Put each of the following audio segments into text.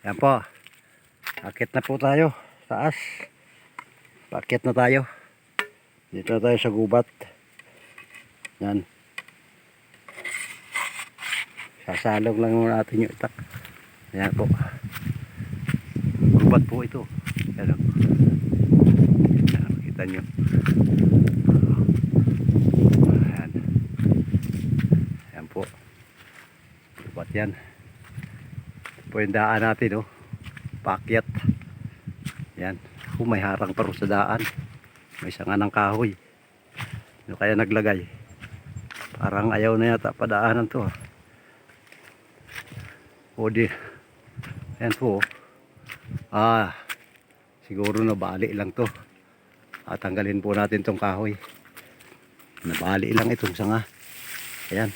Yan po. Akit na po tayo. Taas. Paakit na tayo. Dito na tayo sa gubat. Yan. Sasalog lang muna natin yung itak. Yan po. Gubat po ito. Yan o. Yan, makita nyo. Yan. Yan po. Gubat yan. Ito po yung daan natin o. Paakyat. Yan. May harang pa rin sa daan. May sanga ng kahoy. Ano kaya naglagay? Parang ayaw na yata padaanan to. O di. Yan po. Siguro nabali lang to. At tanggalin po natin tong kahoy. Nabali lang itong sanga. Ayan.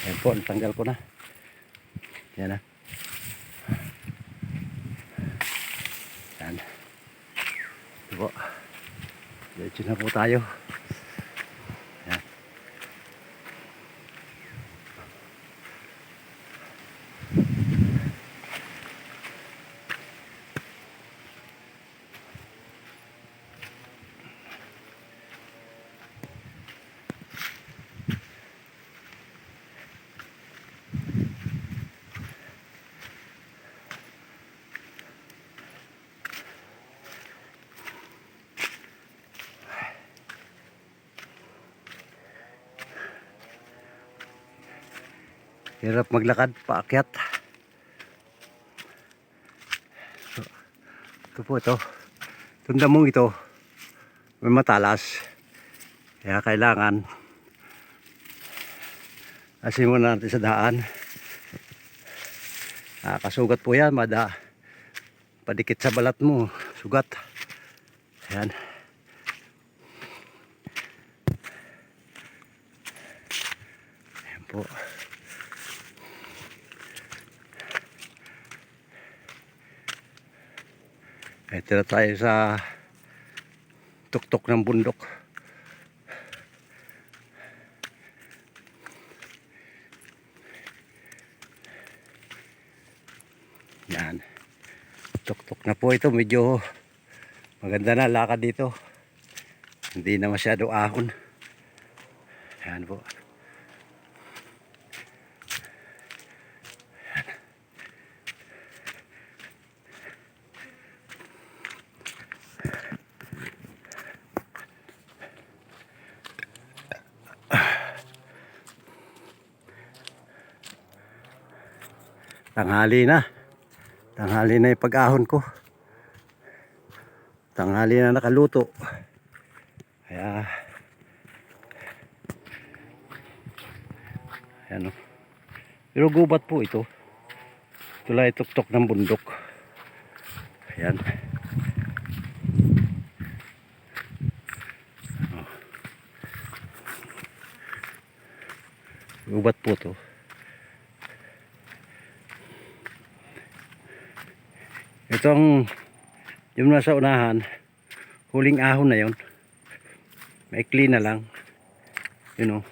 Ayan po, natanggal ko na. Yan na. Yan. Ito po. Diretso na po tayo. Yan. Hirap maglakad, paakyat. So, ito po ito. Itong damong ito, may matalas. Kaya kailangan asin muna natin sa daan. Kasugat po yan, padikit sa balat mo, sugat. Ayan. Ayan po. Ito na tayo sa tuktok ng bundok. Yan. Tuktok na po ito. Medyo maganda na lakad dito. Hindi na masyado ahon. Yan po. Tanghali na. Tanghali na yung pag-ahon ko. Tanghali na nakaluto. Kaya ayan o. Pero gubat po ito. Ito lang ituktok ng bundok. Ayan. Gubat po ito. Itong yung nasa unahan, huling ahon na yon. Maikli na lang. Yun o.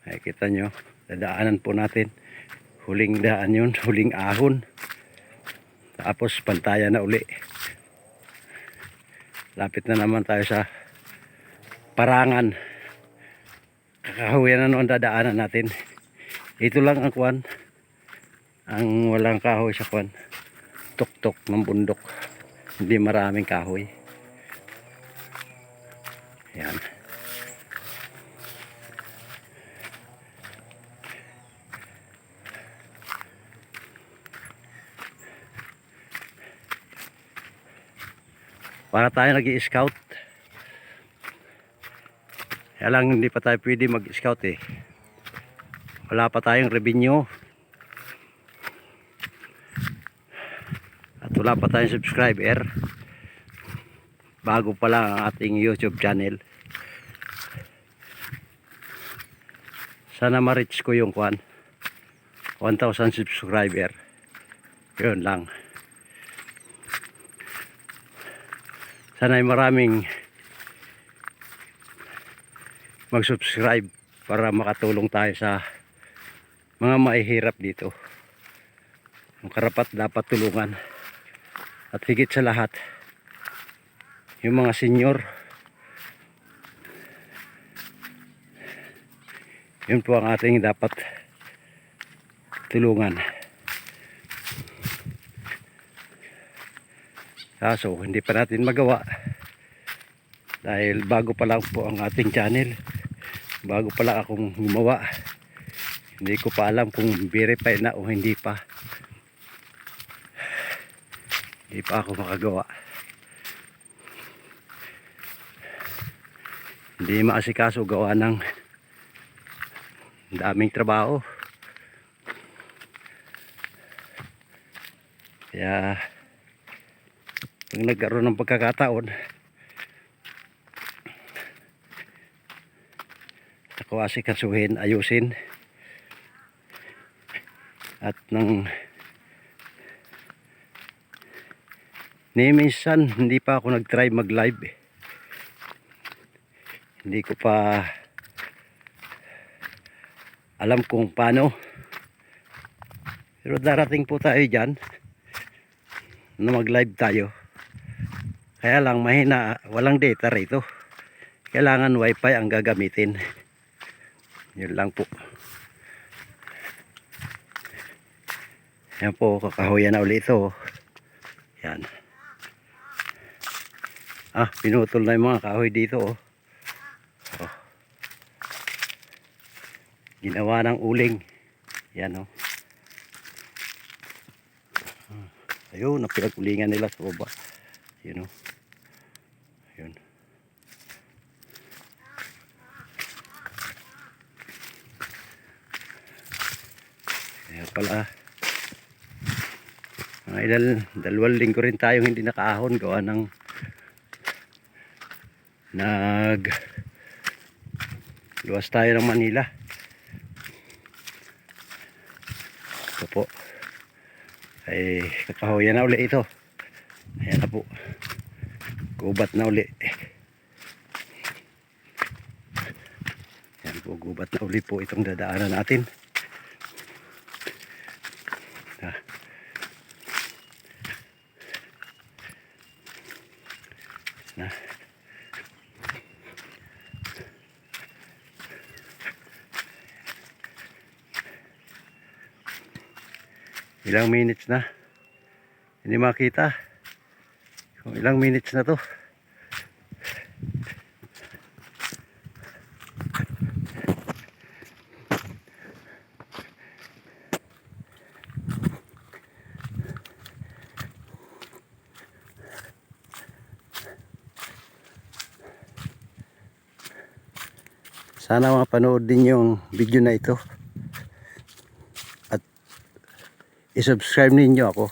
Nakikita nyo. Dadaanan po natin. Huling daan yun. Huling ahon. Tapos pantayan na uli. Lapit na naman tayo sa Parangan. Kakahuyan na noon dadaanan natin. Ito lang ang kwan. Ang walang kahoy sa kwan. Tuktok ng bundok, hindi maraming kahoy. Yan. Para tayo nag-i-scout. Kaya lang hindi pa tayo pwede mag-scout eh. Wala pa tayong revenue. At wala pa tayong subscriber. Bago pa lang ang ating YouTube channel. Sana ma-reach ko yung 1,000 subscriber. Yun lang. Sana ay maraming mag-subscribe para makatulong tayo sa mga mahihirap dito. Ang karapat dapat tulungan. At higit sa lahat, yung mga senior, yun po ang ating dapat tulungan. Kaso hindi pa natin magawa dahil bago pa lang po ang ating channel, bago pa lang akong gumawa. Hindi ko pa alam kung verify na o hindi pa. Hindi pa ako makagawa. Hindi maasikaso gawa ng daming trabaho. Kaya pag nagkaroon ng pagkakataon, ako asikasuhin, ayusin. At nang minsan hindi pa ako nag-try mag-live. Hindi ko pa alam kung paano. Pero darating po tayo dyan na mag-live tayo. Kaya lang mahina, walang data rito. Kailangan wifi ang gagamitin. Yun lang po. Yan po, kakahuyan na ulit ito. Yan. Pinutol na yung mga kahoy dito. Oh. Ginawa ng uling. Yan. Ayun, napinag-ulingan nila sa baba. Yun. Ayun. Kaya pala, dalawang linggo rin tayong hindi nakaahon gawa ng luwas tayo ng Manila. Ito po ay kakahuyan na uli ito. Ayan na po, gubat na uli. Ayan po, gubat na uli po itong dadaanan natin. Na ilang minutes na hindi makita kung ilang minutes na to. Sana mapanood din yung video na ito at i-subscribe ninyo ako.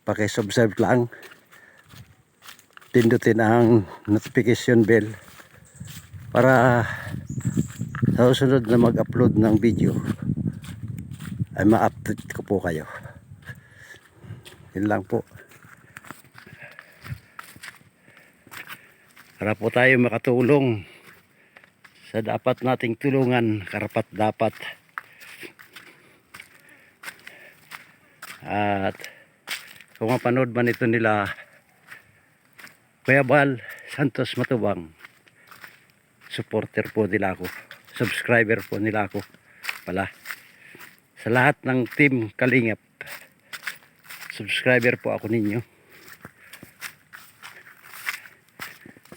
Paki-subscribe lang, pindutin ang notification bell para sa susunod na mag-upload ng video ay ma-update ko po kayo. Yun lang po. Para po tayo makatulong sa dapat nating tulungan, karapat dapat. At kung mapanood man ito nila Kuya Bal Santos Matubang, supporter po nila ako, subscriber po nila ako pala. Sa lahat ng team Kalingap, subscriber po ako ninyo.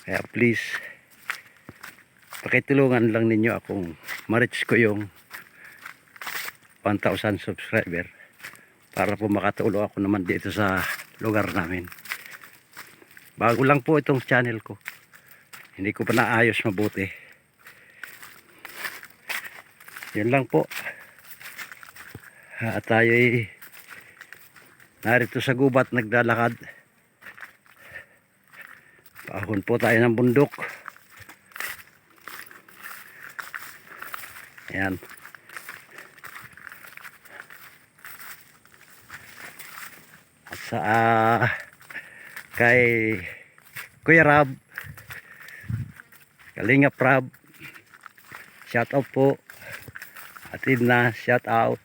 Kaya please, pakitulungan lang ninyo akong ma-reach ko yung 1,000 subscriber para po makatulong ako naman dito sa lugar namin. Bago lang po itong channel ko, hindi ko pa naayos mabuti. Yun lang po. At tayo'y narito sa gubat naglalakad. Paahon po tayo ng bundok. Ayan. At sa kay Kuya Rab, Kalinga Prab, shout out po. Atid na, shout out.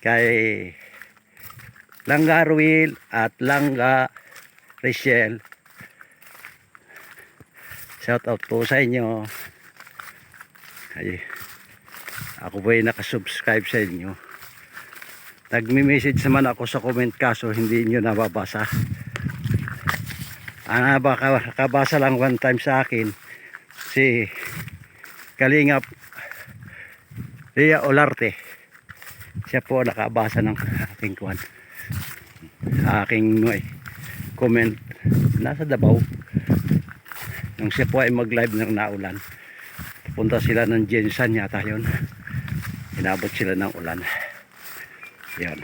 Kay Langga Ruil at Langga Rachel. Shout out po sa inyo. Ay, ako po ay nakasubscribe sa inyo. Nagme-message naman ako sa comment kaso hindi nyo nababasa. Nakabasa lang one time sa akin si Kalingap Ria Olarte. Siya po nakabasa ng aking kuwan, aking comment. Nasa Davao nung siya po ay mag live ng naulan. Punta sila ng Jensan yata yun. Inabot sila ng ulan. Yan.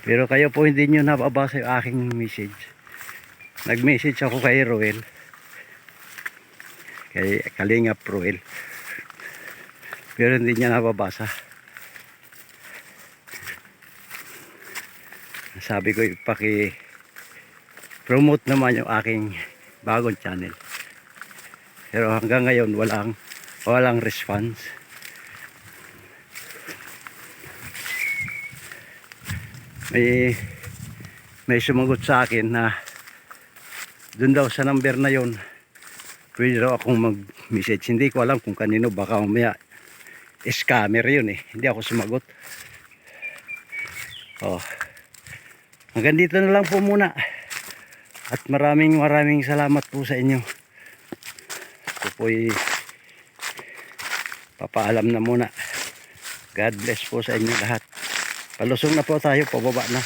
Pero kayo po hindi nyo nababasa yung aking message. Nag-message ako kay Roel. Kay Kalingap Roel. Pero hindi niya nababasa. Sabi ko ipaki-promote naman yung aking bagong channel. Pero hanggang ngayon walang response. May sumagot sa akin na dun daw sa number na yon pwede daw akong mag-message. Hindi ko alam kung kanino, baka mamaya scammer yun eh. Hindi ako sumagot. Hanggang dito na lang po muna. At maraming salamat po sa inyo. Ako po'y papaalam na muna. God bless po sa inyo lahat. Palusong na po tayo, pababa na.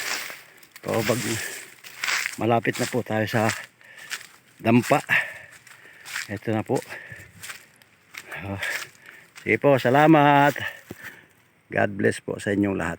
Malapit na po tayo sa dampa. Ito na po. Sige po, salamat. God bless po sa inyong lahat.